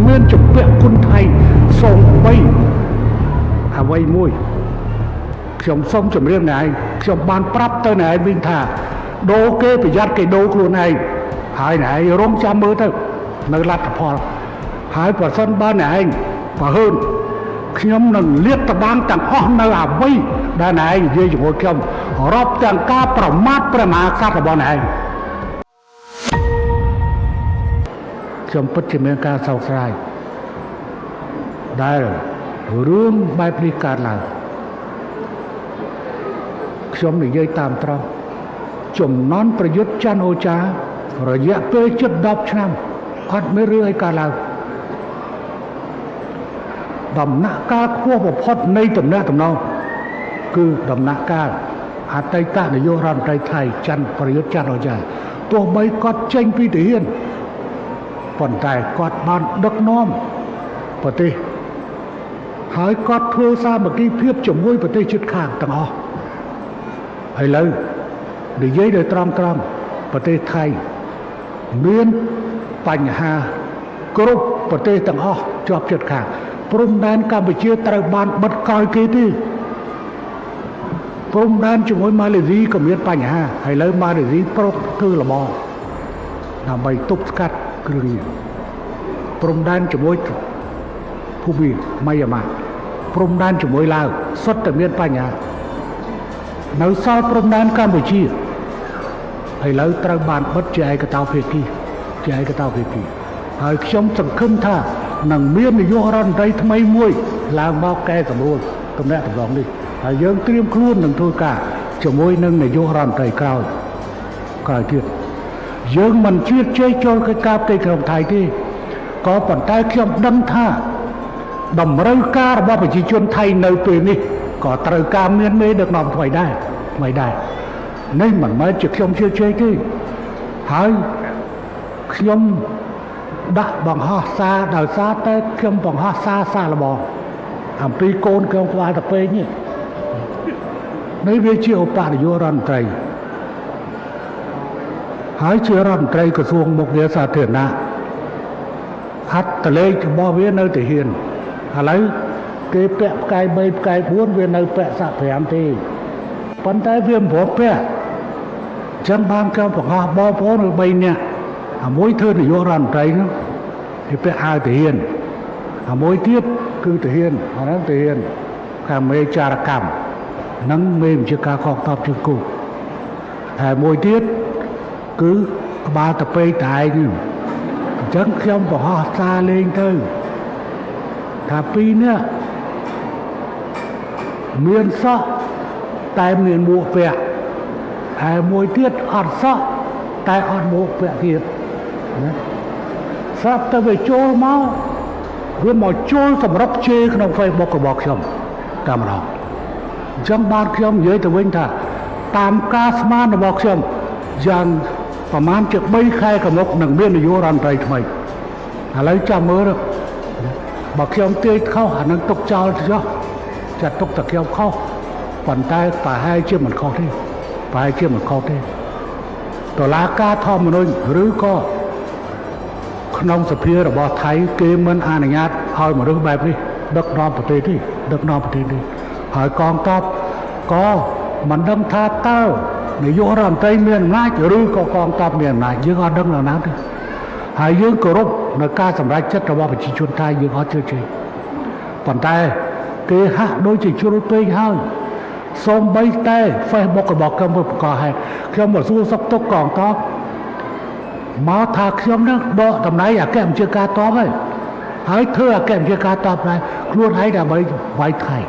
เมื่อจะเปียคนไทยส่งไปหาไว้มวยขยมส้มจำเรื่องไหนขยมบานปรับเตอร์ไหนวินทาโดเกไปยัดเกโดครูไหนหายไหนร่มจำมือเถอะในรัฐพอหายประสันบ้านไหนประเฮินขยมหนึ่งเลียดตะบางต่างอ้อในอาไว้ด้านไหนเยอะอยู่หัวขยมรอบต่างกาประมาทประมาทบ้านไหนขยมปัจจุบันการเศร้าใจได้เรื่องใบบริการหลังขยมหนึ่งยัยตามตรองจมนอนประยุทธ์จันโอชาระยะเปย์จุดดอกชนะอัดไม่เรื่อยการหลังดำนักการควบพดในตำแหน่งตำนองคือดำนักการอาตัยตานโยรันไทยไทยจันประยุทธ์จันโอชาตัวใบกอดเจงพิธีเฮียนปนใจกอดบานดักน้อมปฏิหายกอดเพื่อสร้างเมื่อกี้เพียบจมวยปฏิชุดข้างต่างออกให้เลยเดี๋ยวย้ายโดยตรามประเทศไทยเมียนปัญหากรุบประเทศต่างออกจอบจุดข้างพรมแดนกัมพูชาตระบานบัดคอยกี่ที่พรมแดนจมวยมาเลเซียก็เมียนปัญหาให้เลยมาเลเซียปรบคือละบอนำไปตุบสกัดกรึงพรมแดนจมวยผู้บีไม่ยามาพรมแดนจมวยลาวสดแต่เมียนปัญหาในซอยพรมแดนกัมพูชาให้เลยตระบานบัดใจกระตาเพกีใจกระตาเพกีให้ชมสังคมท่าหนังเมียนในยุครันไรทำไมมวยลางมาแก่สำรวจตำแหน่งตำรองนี่ให้ยังเตรียมคลุ้นหนึ่งทุกกาจะมวยหนึ่งในยุครันไรกล่าวเทียดยังมันเชื่อใจโจรกระกาบในกรมไทยที่ก็ปัจจัยเขียมดังท่าดำเริงการว่าประชาชนไทยในปีนี้ก็ตระการเมียนไม่เด็กนอมถอยได้ไม่ได้นี่มันไม่จะเขียมเชื่อใจที่หายเขียมดักบังฮ่าซาดาวซาแต่เขียมบังฮ่าซาละบองทำปีโกนเกี่ยวกับตะเปย์นี่ในเวทีโอปาโยรันไตรหายเชื้อรันไตรกระทรวงมกเวสาเถื่อนนะฮัตตะเลจะบ่เวียนเอาแต่เฮียนอะไรเกแปะไก่ใบไก่บ้วนเวียนเอาแปะสะแผงทีปันไตเวียนผมแปะฉันบางคำบอกว่าบ่อพ้นใบเนี่ยมวยเธอในโยรันไตรเนาะที่ไปอาแต่เฮียนมวยเทียบคือแต่เฮียนอันนั้นแต่เฮียนข้าไม่จารกรรมนั่งไม่มีจะการขอบตอบจุดกูแต่มวยเทียบคือบาตะเปยตายนี่จังเข้มบอกว่าซาเลงเธอถ้าปีเนี่ยเมียนซะแต่เมียนบัวเปียแต่มวยเทียบอัดซะแต่อัดบัวเปียเทียบนะสับแต่ไปโจรมาเรื่องมาโจรสำหรับเชขนมไฟบอกกระบอกชมตามเราจังบานชมเยอะแต่เว้นท่าตามกาสมานบอกชมยังประมาณจะไม่ใครกับนกหนังเบี้ยนโยรันไรทำไมอะไรจำเมื่อบอกชมเตะเข้าหันนั้นตกเจ้าเจ้าจะตกตะเกียบเข้าปั่นใต้ป่าให้เชื่อมันเข้าที่ป่าให้เชื่อมันเข้าที่ตัวลากาทอมมนุษย์หรือก็ขนมสเปียร์บอกไทยเกมมันอาณาญาตเอามาเรื่องแบบนี้ดักนอมประเทศที่ดักนอมประเทศนี้หายกองทัพก็มันดังท่าเต้าในยุครันไตเมียนนายหรือก็กองทัพเมียนนายยังเอาดังเหล่านั้นหายยังกรบในการสำรัจจัตวาประชาชนไทยยังเอาเชื่อใจปัจจัยเกหะโดยจิตชุรุเตยให้สมใบเต้ไฟบอกกระบอกกำเพื่อประกอบให้เครื่องมือสู้สักตกกองทัพมาถากเครื่องนั้นดอกทำไหนอยากแก้มเชื่อการตอบให้หายเธอแก้มเชื่อการตอบไปคล้วนให้ได้ใบไว้ไทย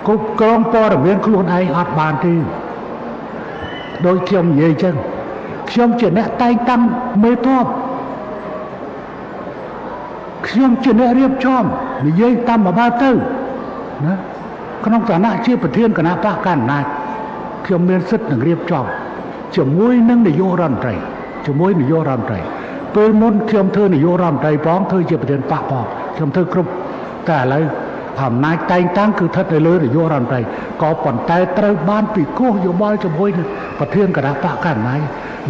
กุบกรองปอระเบียนคล้วนให้อัดบานที่โดยเขียมเย่จังเขียมเจเนไตตั้งเมทอบเขียมเจเนเรียบชอมมีเย่ตั้มมาบ้าเต้นะขนมสานะชื่อประเทศคณะปะกันนายเขียมเมียนซึดหนึ่งเรียบชอมจะมวยนั่งในโยรันไตรจะมวยในโยรันไตรเป็นมนเขียมเธอในโยรันไตรป้องเธอจะประเทศปะปอกเขียมเธอครบแต่อะไร អំណាចតែងតាំងគឺស្ថិតនៅលើនាយករដ្ឋមន្ត្រីក៏ប៉ុន្តែត្រូវបានពិគ្រោះយោបល់ជាមួយនឹងប្រធានគណៈបកកណ្ដាល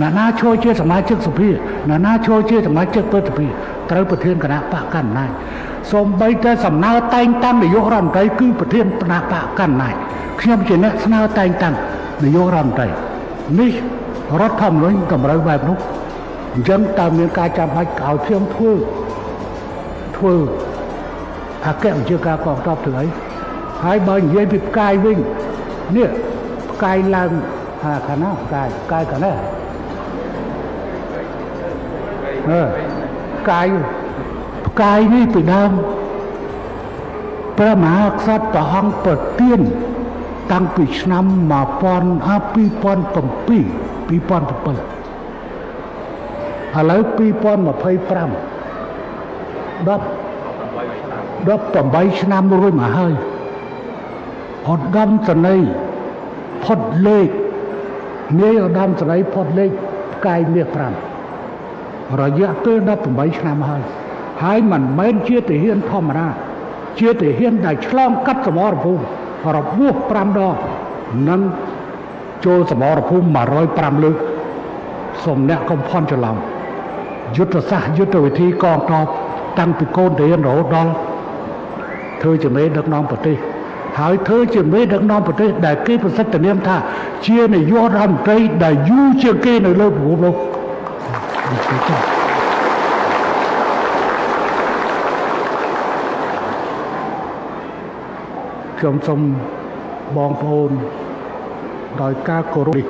អ្នកណាចូលជាសមាជិកសភាអ្នកណាចូលជាសមាជិកព្រឹទ្ធសភាត្រូវប្រធានគណៈបកកណ្ដាលសូម្បីតែសំណើតែងតាំងនាយករដ្ឋមន្ត្រីគឺប្រធានគណៈបកកណ្ដាលខ្ញុំជាអ្នកស្នើតែងតាំងនាយករដ្ឋមន្ត្រីនេះរដ្ឋធម្មនុញ្ញតម្រូវបែបនោះអញ្ចឹងតើមានការចាំបាច់ឲ្យខ្ញុំធ្វើអគ្គវិជាការកងទ័ពធ្វើអីហើយបើនិយាយពីផ្កាយវិញនេះផ្កាយឡើងខាងណាផ្កាយខាងណាផ្កាយនេះពីដើមព្រះមហាក្សត្រព្រះអង្គប្រទានតាំងពីឆ្នាំ2007ឥឡូវ2025 18ឆ្នាំរួចមកហើយឧត្តមសេនីយ៍ផុតលេខនាយឧត្តមសេនីយ៍ផុតលេខផ្កាយមាស5រយៈពេល18ឆ្នាំហើយមិនមែនជាទាហានធម្មតាជាទាហានដែលឆ្លងកាត់សមរភូមិរបួស5ដងនិងចូលសមរភូមិ105លើកសូមអ្នកកុំភ័ន្តច្រឡំយុទ្ធសាស្ត្រយុទ្ធវិធីកងទ័ពតាំងពីកូនទាហានរហូតដល់ធ្វើជាមេដឹកនាំប្រទេសហើយធ្វើជាមេដឹកនាំប្រទេសដែលគេប្រសិទ្ធនាមថាជានាយករដ្ឋមន្ត្រីដែលយូរជាងគេនៅលើពិភពលោកខ្ញុំសូមបងប្អូនដោយការគោរព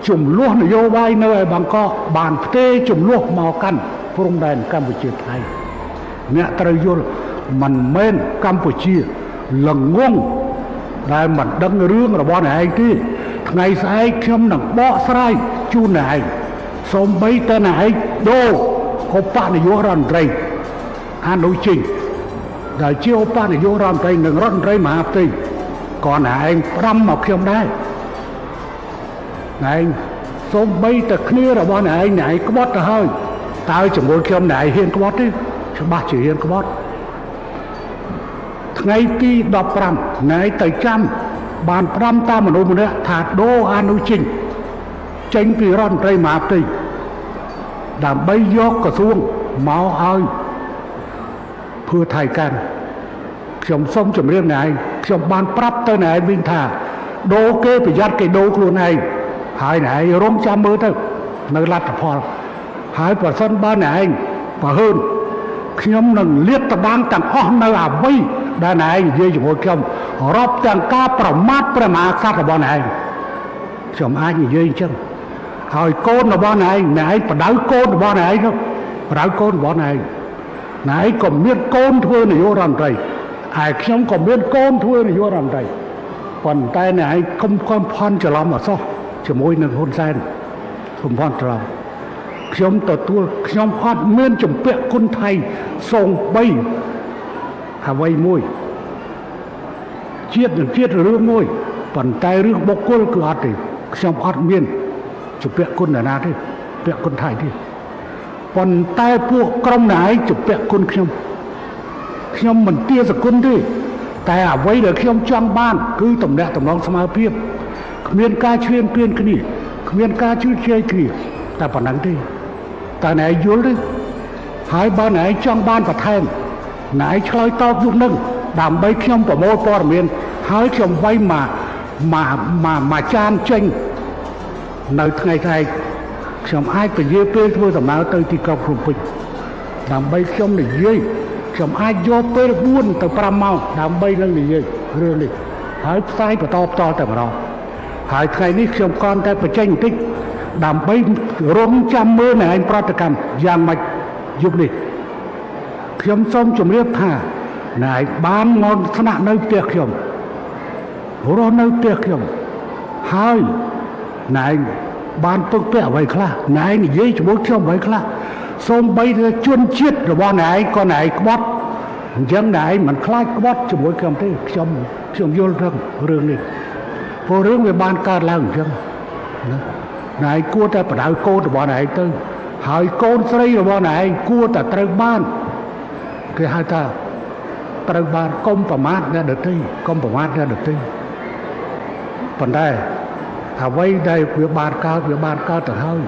ជំលោះនយោបាយនៅឯបាងកកបានផ្ទេរជំលោះមកកាន់ព្រំដែនកម្ពុជាថៃអ្នកត្រូវយល់មិនមែនកម្ពុជាល្ងងដែលមិនដឹងរឿងរបស់អ្នកឯងទេថ្ងៃស្អែកខ្ញុំនឹងបកស្រាយជូនអ្នកឯងសូម្បីតែអ្នកឯងដូរឧបនាយករដ្ឋមន្ត្រីអនុជិញដែលជាឧបនាយករដ្ឋមន្ត្រីនិងរដ្ឋមន្ត្រីមហាផ្ទៃក៏អ្នកឯងប្រាំមកខ្ញុំដែរអ្នកឯងសូម្បីតែគ្នារបស់អ្នកឯងក្បត់ទៅហើយតើជាមួយខ្ញុំអ្នកឯងហ៊ានក្បត់ទេច្បាស់ជាហ៊ានក្បត់ថ្ងៃទី15ណែទៅចាំបាន5តាមមនុស្សម្នាក់ថាដូរអនុជិញចេញពីរដ្ឋមន្ត្រីមហាផ្ទៃដើម្បីយកក្រសួងមកឲ្យធ្វើថៃកាន់ខ្ញុំសូមជម្រាបអ្នកឯងខ្ញុំបានប្រាប់ទៅអ្នកឯងវិញថាដូរគេប្រយ័ត្នគេដូរខ្លួនឯងហើយអ្នកឯងរងចាំមើលទៅនៅលទ្ធផលហើយប្រសិនបើអ្នកឯងបើហ៊ើនខ្ញុំនឹងលាតត្រដាងទាំងអស់នៅអ្វីដែលអ្នកឯងនិយាយជាមួយខ្ញុំរាប់ទាំងការប្រមាថព្រះមហាក្សត្ររបស់អ្នកឯងខ្ញុំអាចនិយាយអញ្ចឹងហើយកូនរបស់អ្នកឯងបដៅកូនរបស់អ្នកឯងបដៅកូនរបស់អ្នកឯងក៏មានកូនធ្វើនាយករដ្ឋមន្ត្រីហើយខ្ញុំក៏មានកូនធ្វើនាយករដ្ឋមន្ត្រីប៉ុន្តែអ្នកឯងកុំភ័ន្តច្រឡំអសោះជាមួយនឹងហ៊ុនសែនកុំភ័ន្តច្រឡំខ្ញុំទទួលខ្ញុំអត់មានជំពាក់គុណថៃសូម្បីអ្វីមួយជាតិនឹងជាតិរឿងមួយប៉ុន្តែរឿងបុគ្គលគឺអត់ទេខ្ញុំអត់មានជំពាក់គុណណាទេពាក់គុណថៃទេប៉ុន្តែពួកក្រុមណៃជំពាក់គុណខ្ញុំមិនទាសគុណទេតែអ្វីដែលខ្ញុំចង់បានគឺតំណែងតំណងស្មើភាពគ្មានការឈ្លានពានគ្នាគ្មានការជឿជឿគ្នាតែប៉ុណ្ណឹងទេតែណៃយល់ទេហើយបើណៃចង់បានបន្ថែមណៃឆ្លើយតបយុគនឹងដើម្បីខ្ញុំប្រមូលព័ត៌មានហើយខ្ញុំវាយមកចានចេញនៅថ្ងៃខ្ញុំអាចពជាពេលធ្វើដំណើរទៅទីក្រុងភ្នំពេញដើម្បីខ្ញុំនិយាយខ្ញុំអាចយកពេល4ទៅ5ម៉ោងដើម្បីនឹងនិយាយរឿងនេះហើយផ្សាយបន្តតែម្ដងហើយថ្ងៃនេះខ្ញុំគ្រាន់តែបញ្ចេញបន្តិចដើម្បីរងចាំមើលនៅឯប្រតិកម្មយ៉ាងម៉េចយប់នេះខ្ញុំសូមជម្រាបថាណែបានមកស្នាក់នៅផ្ទះខ្ញុំរស់នៅផ្ទះខ្ញុំហើយណែបានពឹកពាក់អ្វីខ្លះណែនិយាយជាមួយខ្ញុំអ្វីខ្លះសូម្បីតែជនជាតិរបស់ណែក៏ណែក្បត់អញ្ចឹងណែមិនខ្លាចក្បត់ជាមួយខ្ញុំទេខ្ញុំយល់រឿងនេះព្រោះរឿងវាបានកើតឡើងអញ្ចឹងណាណែគួរតែបដៅកូនរបស់ណែទៅហើយកូនស្រីរបស់ណែគួរតែត្រូវបានគេហៅថា ត្រូវបានកុំប្រមាថអ្នកដទៃកុំប្រមាថអ្នកដទៃប៉ុន្តែអ្វីដែលវាបានកើតទៅហើយ